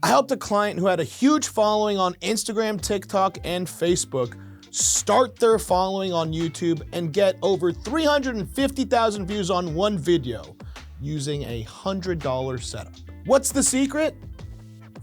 I helped a client who had a huge following on Instagram, TikTok, and Facebook start their following on YouTube and get over 350,000 views on one video using a $100 setup. What's the secret?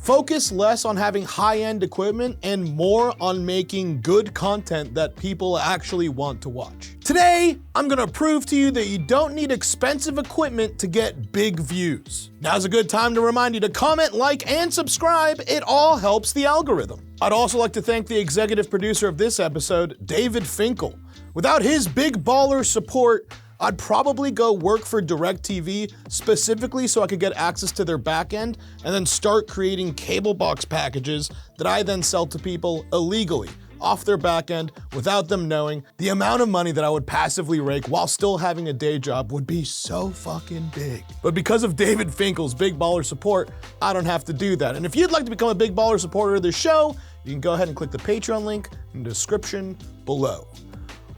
Focus less on having high-end equipment and more on making good content that people actually want to watch. Today, I'm gonna prove to you that you don't need expensive equipment to get big views. Now's a good time to remind you to comment, like, and subscribe. It all helps the algorithm. I'd also like to thank the executive producer of this episode, David Finkel. Without his big baller support, I'd probably go work for DirecTV specifically so I could get access to their backend and then start creating cable box packages that I then sell to people illegally off their backend without them knowing. The amount of money that I would passively rake while still having a day job would be so fucking big. But because of David Finkel's big baller support, I don't have to do that. And if you'd like to become a big baller supporter of this show, you can go ahead and click the Patreon link in the description below.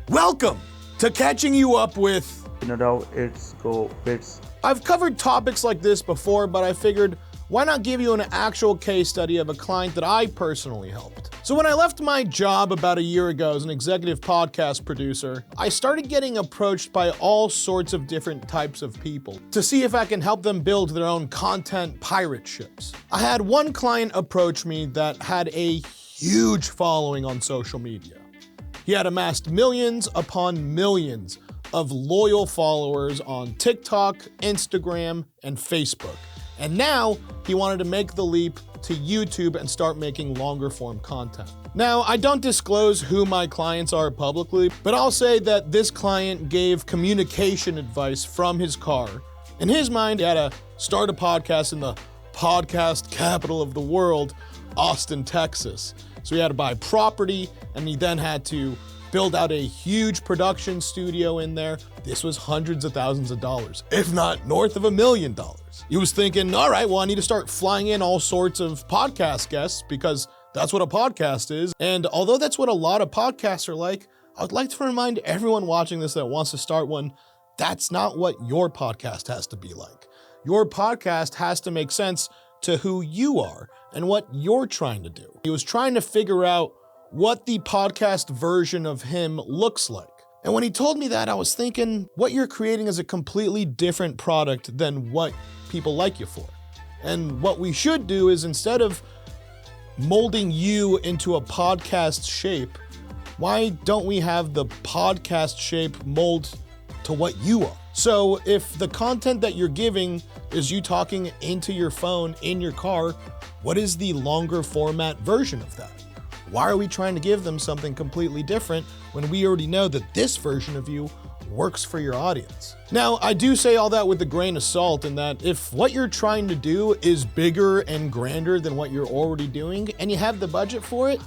Welcome to Catching You Up with Nadav. I've covered topics like this before, but I figured why not give you an actual case study of a client that I personally helped. So when I left my job about a year ago as an executive podcast producer, I started getting approached by all sorts of different types of people to see if I can help them build their own content pirate ships. I had one client approach me that had a huge following on social media. He had amassed millions upon millions of loyal followers on TikTok, Instagram, and Facebook. And now he wanted to make the leap to YouTube and start making longer form content. Now, I don't disclose who my clients are publicly, but I'll say that this client gave communication advice from his car. In his mind, he had to start a podcast in the podcast capital of the world, Austin, Texas. So he had to buy property, and he then had to build out a huge production studio in there. This was hundreds of thousands of dollars, if not north of $1 million. He was thinking, all right, well, I need to start flying in all sorts of podcast guests because that's what a podcast is. And although that's what a lot of podcasts are like, I would like to remind everyone watching this that wants to start one, that's not what your podcast has to be like. Your podcast has to make sense to who you are and what you're trying to do. He was trying to figure out what the podcast version of him looks like. And when he told me that, I was thinking, what you're creating is a completely different product than what people like you for. And what we should do is, instead of molding you into a podcast shape, why don't we have the podcast shape mold to what you are? So if the content that you're giving is you talking into your phone in your car, what is the longer format version of that? Why are we trying to give them something completely different when we already know that this version of you works for your audience? Now, I do say all that with a grain of salt, in that if what you're trying to do is bigger and grander than what you're already doing and you have the budget for it,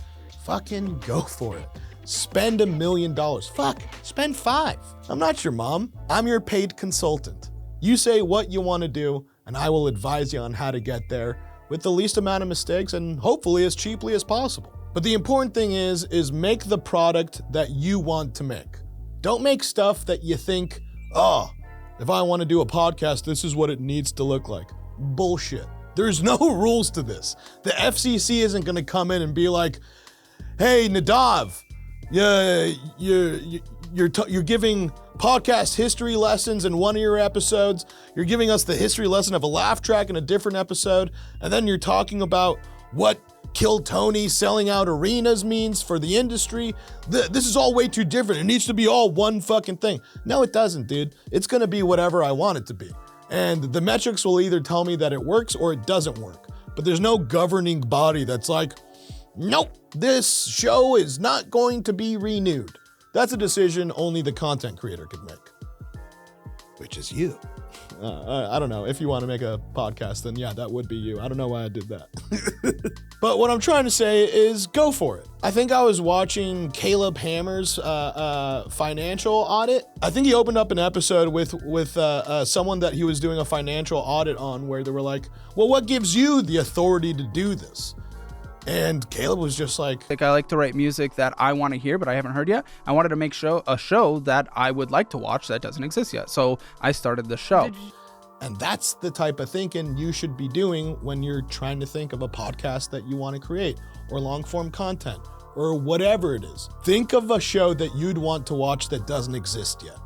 fucking go for it. Spend $1 million. Fuck, spend 5. I'm not your mom. I'm your paid consultant. You say what you want to do, and I will advise you on how to get there with the least amount of mistakes and hopefully as cheaply as possible. But the important thing is make the product that you want to make. Don't make stuff that you think, oh, if I want to do a podcast, this is what it needs to look like. Bullshit. There's no rules to this. The FCC isn't going to come in and be like, hey, Nadav, you're giving podcast history lessons in one of your episodes. You're giving us the history lesson of a laugh track in a different episode. And then you're talking about what Kill Tony selling out arenas means for the industry. This is all way too different. It needs to be all one fucking thing. No, it doesn't, dude. It's gonna be whatever I want it to be. And the metrics will either tell me that it works or it doesn't work. But there's no governing body that's like, nope, this show is not going to be renewed. That's a decision only the content creator could make, which is you. I don't know. If you want to make a podcast, then yeah, that would be you. I don't know why I did that. But what I'm trying to say is go for it. I think I was watching Caleb Hammer's financial audit. I think he opened up an episode with someone that he was doing a financial audit on, where they were like, well, what gives you the authority to do this? And Caleb was just like, I like to write music that I want to hear, but I haven't heard yet. I wanted to make a show that I would like to watch that doesn't exist yet. So I started the show. And that's the type of thinking you should be doing when you're trying to think of a podcast that you want to create, or long form content, or whatever it is. Think of a show that you'd want to watch that doesn't exist yet,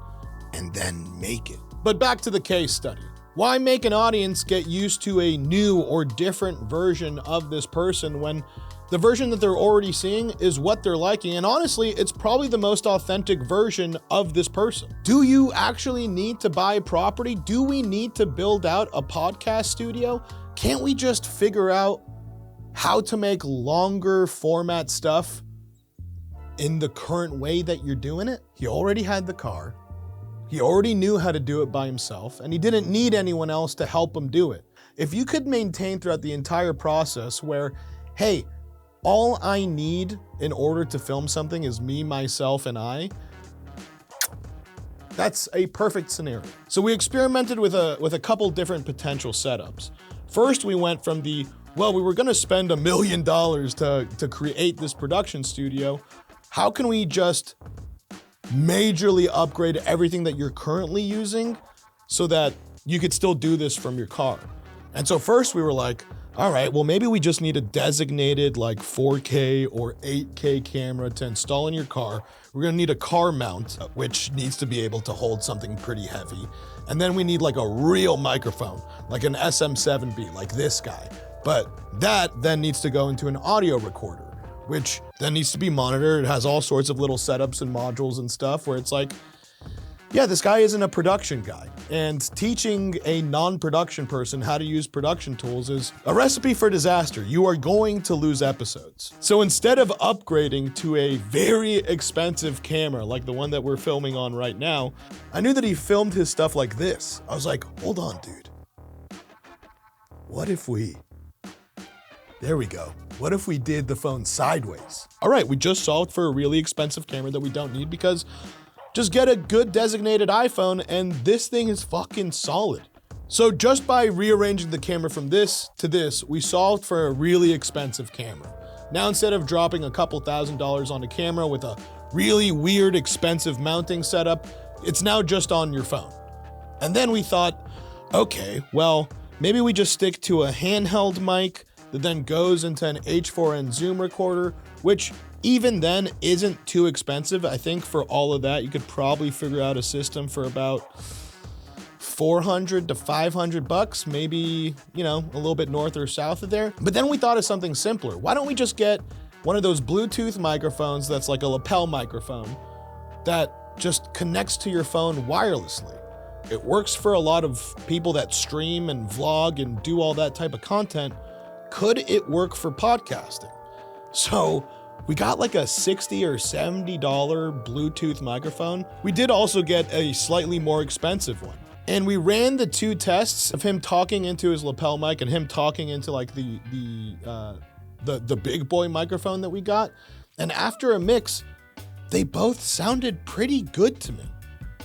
and then make it. But back to the case study. Why make an audience get used to a new or different version of this person when the version that they're already seeing is what they're liking? And honestly, it's probably the most authentic version of this person. Do you actually need to buy property? Do we need to build out a podcast studio? Can't we just figure out how to make longer format stuff in the current way that you're doing it? He already had the car. He already knew how to do it by himself, and he didn't need anyone else to help him do it. If you could maintain throughout the entire process where, hey, all I need in order to film something is me, myself, and I, that's a perfect scenario. So we experimented with a couple different potential setups. First, we went from we were gonna spend $1 million to create this production studio. How can we just majorly upgrade everything that you're currently using so that you could still do this from your car? And so first we were like, all right, well, maybe we just need a designated like 4K or 8K camera to install in your car. We're gonna need a car mount, which needs to be able to hold something pretty heavy. And then we need like a real microphone, like an SM7B, like this guy. But that then needs to go into an audio recorder, which then needs to be monitored. It has all sorts of little setups and modules and stuff where it's like, yeah, this guy isn't a production guy. And teaching a non-production person how to use production tools is a recipe for disaster. You are going to lose episodes. So instead of upgrading to a very expensive camera like the one that we're filming on right now, I knew that he filmed his stuff like this. I was like, hold on, dude. What if there we go. What if we did the phone sideways? All right, we just solved for a really expensive camera that we don't need, because just get a good designated iPhone and this thing is fucking solid. So just by rearranging the camera from this to this, we solved for a really expensive camera. Now instead of dropping a couple $1,000s on a camera with a really weird expensive mounting setup, it's now just on your phone. And then we thought, okay, well, maybe we just stick to a handheld mic that then goes into an H4n Zoom recorder, which even then isn't too expensive. I think for all of that, you could probably figure out a system for about $400 to $500, maybe, a little bit north or south of there. But then we thought of something simpler. Why don't we just get one of those Bluetooth microphones that's like a lapel microphone that just connects to your phone wirelessly? It works for a lot of people that stream and vlog and do all that type of content. Could it work for podcasting? So we got like a $60 or $70 Bluetooth microphone. We did also get a slightly more expensive one. And we ran the two tests of him talking into his lapel mic and him talking into like the big boy microphone that we got. And after a mix, they both sounded pretty good to me,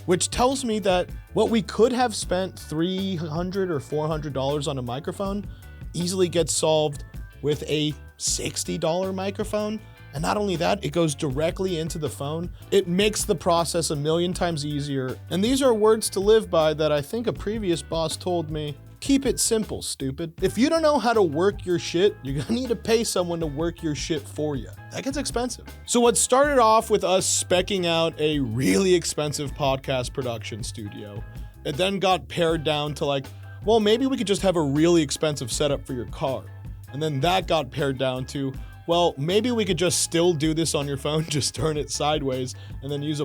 which tells me that what we could have spent $300 or $400 on a microphone easily gets solved with a $60 microphone. And not only that, it goes directly into the phone. It makes the process a million times easier. And these are words to live by that I think a previous boss told me. Keep it simple, stupid. If you don't know how to work your shit, you're gonna need to pay someone to work your shit for you. That gets expensive. So what started off with us speccing out a really expensive podcast production studio, it then got pared down to like, well, maybe we could just have a really expensive setup for your car. And then that got pared down to, well, maybe we could just still do this on your phone, just turn it sideways, and then use a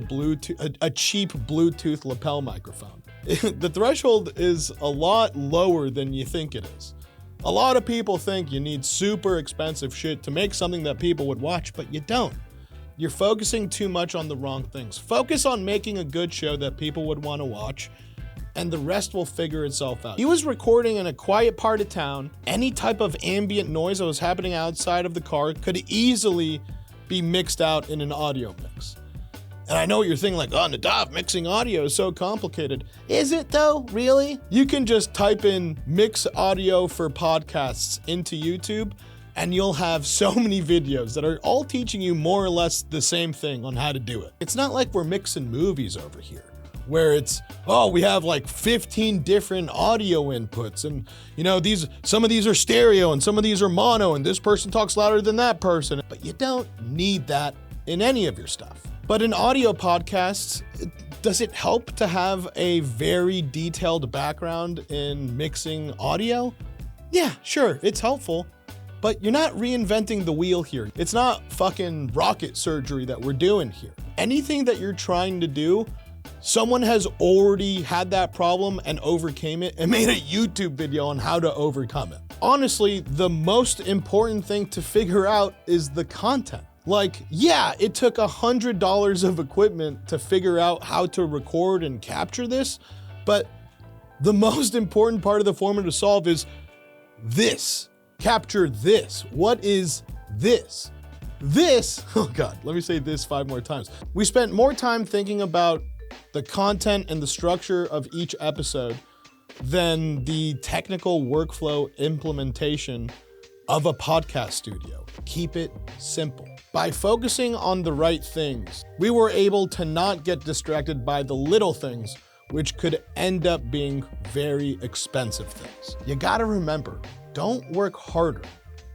cheap Bluetooth lapel microphone. The threshold is a lot lower than you think it is. A lot of people think you need super expensive shit to make something that people would watch, but you don't. You're focusing too much on the wrong things. Focus on making a good show that people would want to watch, and the rest will figure itself out. He was recording in a quiet part of town. Any type of ambient noise that was happening outside of the car could easily be mixed out in an audio mix. And I know what you're thinking, like, oh, Nadav, mixing audio is so complicated. Is it though, really? You can just type in mix audio for podcasts into YouTube, and you'll have so many videos that are all teaching you more or less the same thing on how to do it. It's not like we're mixing movies over here. where it's, oh, we have like 15 different audio inputs, and you know, some of these are stereo and some of these are mono, and this person talks louder than that person. But you don't need that in any of your stuff. But in audio podcasts, does it help to have a very detailed background in mixing audio? Yeah, sure, it's helpful. But you're not reinventing the wheel here. It's not fucking rocket surgery that we're doing here. Anything that you're trying to do, someone has already had that problem and overcame it and made a YouTube video on how to overcome it. Honestly, the most important thing to figure out is the content. Like, yeah, it took $100 of equipment to figure out how to record and capture this, but the most important part of the formula to solve is this. Capture this. What is this? This, oh God, let me say this 5 more times. We spent more time thinking about the content and the structure of each episode than the technical workflow implementation of a podcast studio. Keep it simple. By focusing on the right things, we were able to not get distracted by the little things, which could end up being very expensive things. You gotta remember, don't work harder,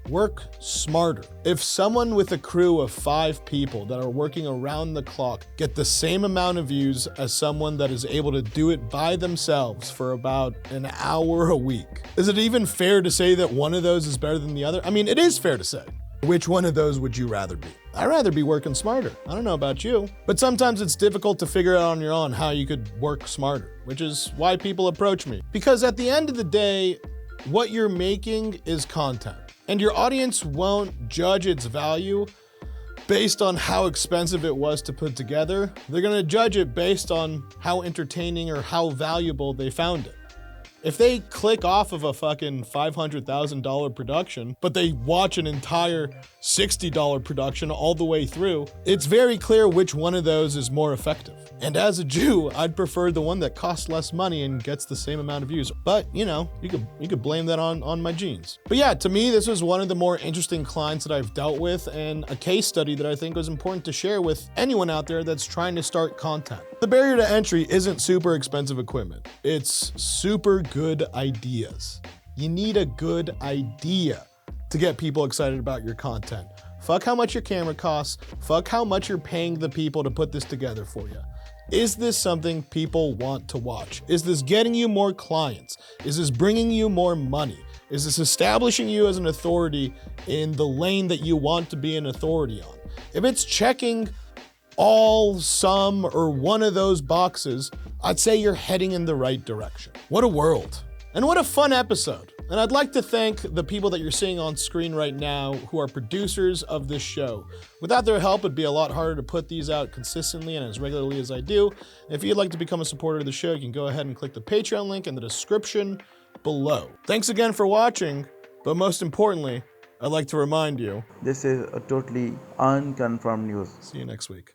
work smarter. If someone with a crew of 5 people that are working around the clock get the same amount of views as someone that is able to do it by themselves for about an hour a week, is it even fair to say that one of those is better than the other? I mean, it is fair to say. Which one of those would you rather be? I'd rather be working smarter. I don't know about you, but sometimes it's difficult to figure out on your own how you could work smarter, which is why people approach me. Because at the end of the day, what you're making is content, and your audience won't judge its value based on how expensive it was to put together. They're gonna judge it based on how entertaining or how valuable they found it. If they click off of a fucking $500,000 production, but they watch an entire $60 production all the way through, it's very clear which one of those is more effective. And as a Jew, I'd prefer the one that costs less money and gets the same amount of views. But you know, you could blame that on my genes. But yeah, to me, this was one of the more interesting clients that I've dealt with, and a case study that I think was important to share with anyone out there that's trying to start content. The barrier to entry isn't super expensive equipment. It's super good ideas. You need a good idea to get people excited about your content. Fuck how much your camera costs. Fuck how much you're paying the people to put this together for you. Is this something people want to watch? Is this getting you more clients? Is this bringing you more money? Is this establishing you as an authority in the lane that you want to be an authority on? If it's checking all, some, or one of those boxes, I'd say you're heading in the right direction. What a world. And what a fun episode. And I'd like to thank the people that you're seeing on screen right now who are producers of this show. Without their help, it'd be a lot harder to put these out consistently and as regularly as I do. If you'd like to become a supporter of the show, you can go ahead and click the Patreon link in the description below. Thanks again for watching, but most importantly, I'd like to remind you, this is a totally unconfirmed news. See you next week.